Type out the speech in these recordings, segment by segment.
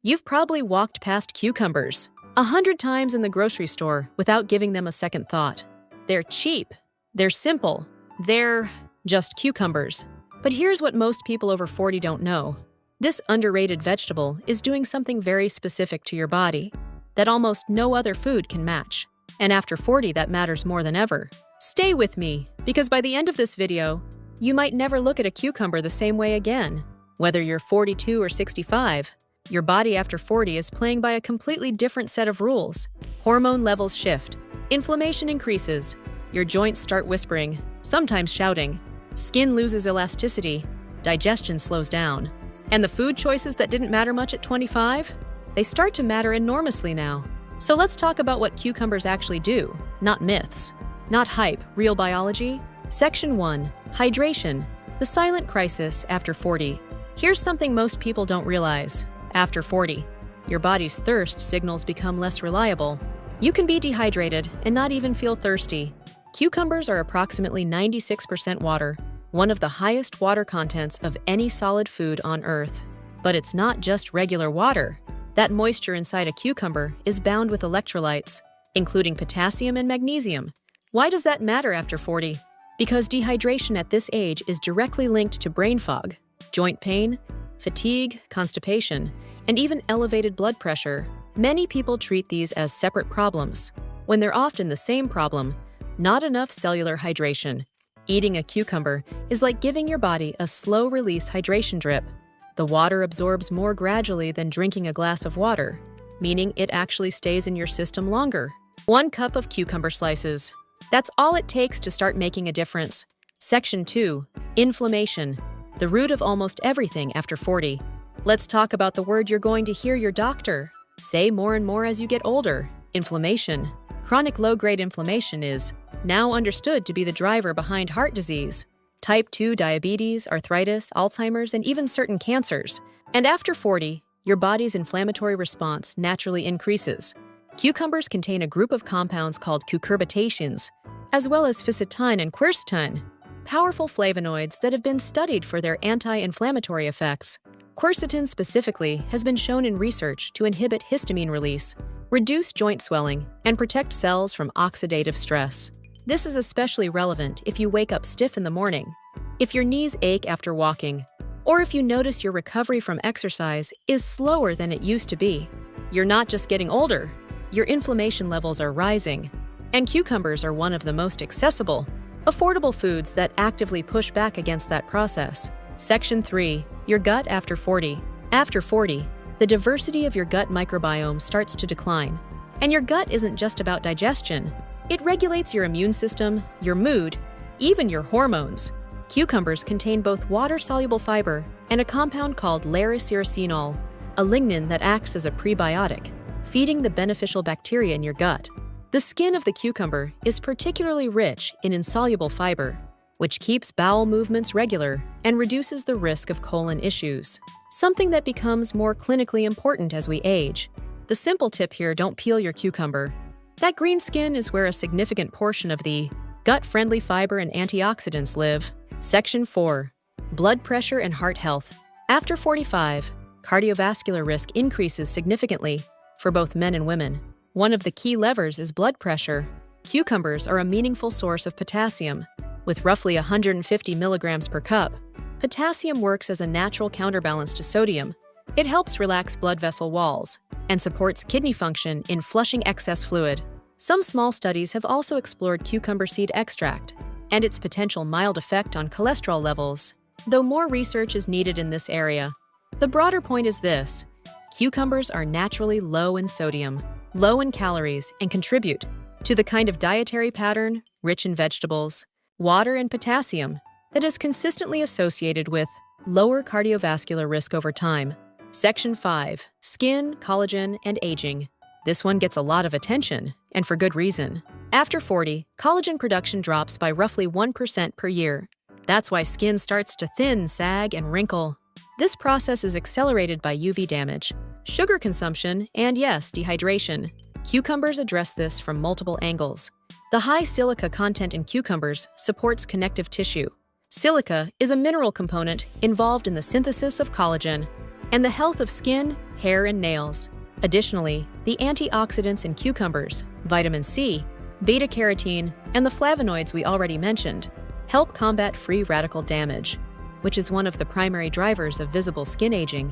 You've probably walked past cucumbers 100 times in the grocery store without giving them a second thought. They're cheap, they're simple, they're just cucumbers. But here's what most people over 40 don't know. This underrated vegetable is doing something very specific to your body that almost no other food can match. And after 40, that matters more than ever. Stay with me, because by the end of this video, you might never look at a cucumber the same way again. Whether you're 42 or 65, your body after 40 is playing by a completely different set of rules. Hormone levels shift, inflammation increases, your joints start whispering, sometimes shouting, skin loses elasticity, digestion slows down. And the food choices that didn't matter much at 25? They start to matter enormously now. So let's talk about what cucumbers actually do, not myths. Not hype, real biology. Section 1. Hydration. The silent crisis after 40. Here's something most people don't realize. After 40, your body's thirst signals become less reliable. You can be dehydrated and not even feel thirsty. Cucumbers are approximately 96% water, one of the highest water contents of any solid food on Earth. But it's not just regular water. That moisture inside a cucumber is bound with electrolytes, including potassium and magnesium. Why does that matter after 40? Because dehydration at this age is directly linked to brain fog, joint pain, fatigue, constipation, and even elevated blood pressure. Many people treat these as separate problems, when they're often the same problem: not enough cellular hydration. Eating a cucumber is like giving your body a slow-release hydration drip. The water absorbs more gradually than drinking a glass of water, meaning it actually stays in your system longer. 1 cup of cucumber slices. That's all it takes to start making a difference. Section 2. Inflammation. The root of almost everything after 40. Let's talk about the word you're going to hear your doctor say more and more as you get older: inflammation. Chronic low-grade inflammation is now understood to be the driver behind heart disease, type 2 diabetes, arthritis, Alzheimer's, and even certain cancers. And after 40, your body's inflammatory response naturally increases. Cucumbers contain a group of compounds called cucurbitacins, as well as Fisetin and quercetin, powerful flavonoids that have been studied for their anti-inflammatory effects. Quercetin specifically has been shown in research to inhibit histamine release, reduce joint swelling, and protect cells from oxidative stress. This is especially relevant if you wake up stiff in the morning, if your knees ache after walking, or if you notice your recovery from exercise is slower than it used to be. You're not just getting older, your inflammation levels are rising. And cucumbers are one of the most accessible, affordable foods that actively push back against that process. Section 3. Your gut after 40. After 40, the diversity of your gut microbiome starts to decline. And your gut isn't just about digestion. It regulates your immune system, your mood, even your hormones. Cucumbers contain both water-soluble fiber and a compound called lauraceracinol, a lignin that acts as a prebiotic, feeding the beneficial bacteria in your gut. The skin of the cucumber is particularly rich in insoluble fiber, which keeps bowel movements regular and reduces the risk of colon issues, something that becomes more clinically important as we age. The simple tip here: don't peel your cucumber. That green skin is where a significant portion of the gut-friendly fiber and antioxidants live. Section 4. Blood pressure and heart health. After 45, cardiovascular risk increases significantly for both men and women. One of the key levers is blood pressure. Cucumbers are a meaningful source of potassium, with roughly 150 milligrams per cup. Potassium works as a natural counterbalance to sodium. It helps relax blood vessel walls and supports kidney function in flushing excess fluid. Some small studies have also explored cucumber seed extract and its potential mild effect on cholesterol levels, though more research is needed in this area. The broader point is this: cucumbers are naturally low in sodium, low in calories, and contribute to the kind of dietary pattern, rich in vegetables, water, and potassium, that is consistently associated with lower cardiovascular risk over time. Section 5. Skin, collagen, and aging. This one gets a lot of attention, and for good reason. After 40, collagen production drops by roughly 1% per year. That's why skin starts to thin, sag, and wrinkle. This process is accelerated by UV damage, sugar consumption, and yes, dehydration. Cucumbers address this from multiple angles. The high silica content in cucumbers supports connective tissue. Silica is a mineral component involved in the synthesis of collagen, and the health of skin, hair, and nails. Additionally, the antioxidants in cucumbers, vitamin C, beta-carotene, and the flavonoids we already mentioned help combat free radical damage, which is one of the primary drivers of visible skin aging.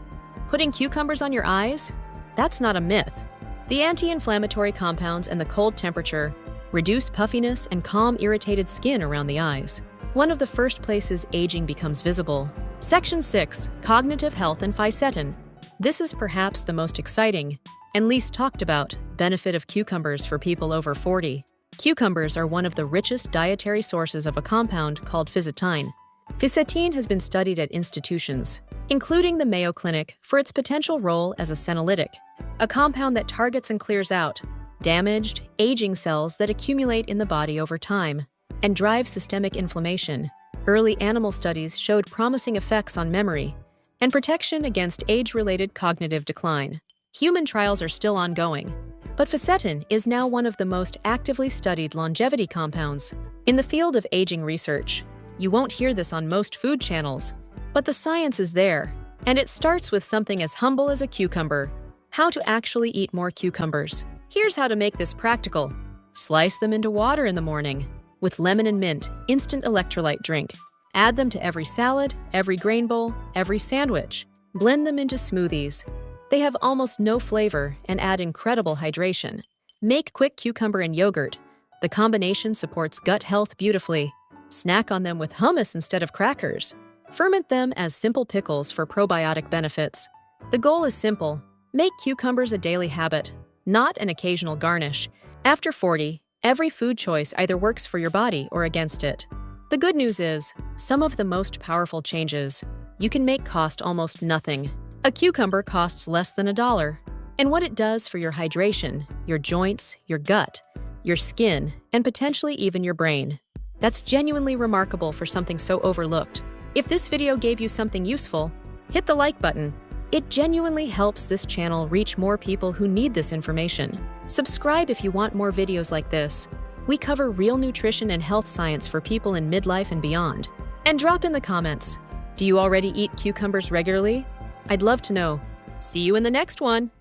Putting cucumbers on your eyes? That's not a myth. The anti-inflammatory compounds and the cold temperature reduce puffiness and calm irritated skin around the eyes, one of the first places aging becomes visible. Section 6. Cognitive Health and Fisetin. This is perhaps the most exciting and least talked about benefit of cucumbers for people over 40. Cucumbers are one of the richest dietary sources of a compound called Fisetin. Fisetin has been studied at institutions, including the Mayo Clinic, for its potential role as a senolytic, a compound that targets and clears out damaged, aging cells that accumulate in the body over time and drive systemic inflammation. Early animal studies showed promising effects on memory and protection against age-related cognitive decline. Human trials are still ongoing, but Fisetin is now one of the most actively studied longevity compounds. In the field of aging research, you won't hear this on most food channels, but the science is there, and it starts with something as humble as a cucumber. How to actually eat more cucumbers. Here's how to make this practical. Slice them into water in the morning with lemon and mint, instant electrolyte drink. Add them to every salad, every grain bowl, every sandwich. Blend them into smoothies. They have almost no flavor and add incredible hydration. Make quick cucumber and yogurt. The combination supports gut health beautifully. Snack on them with hummus instead of crackers. Ferment them as simple pickles for probiotic benefits. The goal is simple. Make cucumbers a daily habit, not an occasional garnish. After 40, every food choice either works for your body or against it. The good news is, some of the most powerful changes you can make cost almost nothing. A cucumber costs less than $1, and what it does for your hydration, your joints, your gut, your skin, and potentially even your brain. That's genuinely remarkable for something so overlooked. If this video gave you something useful, hit the like button. It genuinely helps this channel reach more people who need this information. Subscribe if you want more videos like this. We cover real nutrition and health science for people in midlife and beyond. And drop in the comments. Do you already eat cucumbers regularly? I'd love to know. See you in the next one.